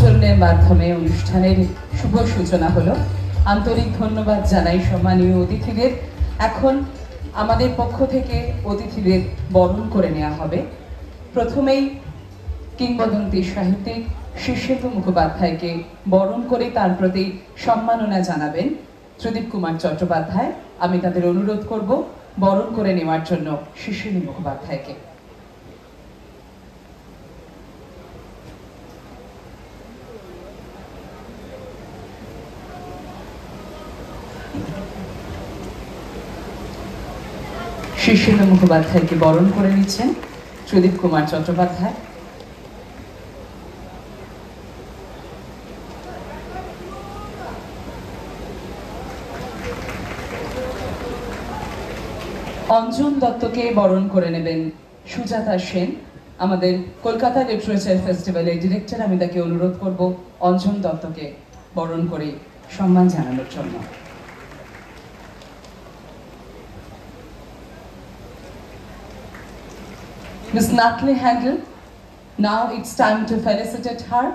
পুষ্পাঞ্জলির মাধ্যমে অনুষ্ঠানের শুভ সূচনা হলো। আন্তরিক ধন্যবাদ জানাই সম্মানীয় অতিথিদের। এখন আমাদের পক্ষ থেকে অতিথিদের বরণ করে নেওয়া হবে। প্রথমেই কিংবদন্তি সাহিত্যিক শীর্ষেন্দু মুখোপাধ্যায়কে বরণ করে তার প্রতি সম্মাননা জানাবেন ত্রিদীপ কুমার চট্টোপাধ্যায়। আমি তাদের অনুরোধ করব বরণ করে নেওয়ার জন্য শীর্ষেন্দু মুখোপাধ্যায়কে। শীর্ষেন্দু মুখোপাধ্যায়কে বরণ করে নিচ্ছেন ত্রিদীপ কুমার চট্টোপাধ্যায়। অঞ্জন দত্তকে বরণ করে নেবেন সুজাতা সেন, আমাদের কলকাতা লিটারেচার ফেস্টিভ্যালের ডিরেক্টর। আমি তাকে অনুরোধ করব অঞ্জন দত্তকে বরণ করে সম্মান জানানোর জন্য। Miss Natalie Handel, now it's time to felicitate her,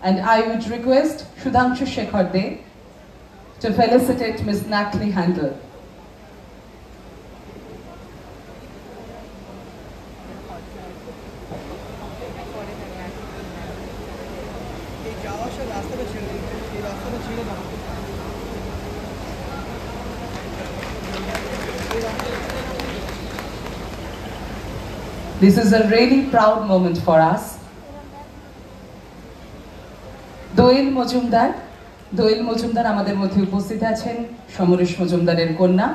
and I would request Sudhanshu Shekhar De to felicitate Miss Natalie Handel. This is a really proud moment for us. দোয়েল মজুমদার আমাদের মধ্যে উপস্থিত আছেন, সমরেশ মজুমদারের কন্যা।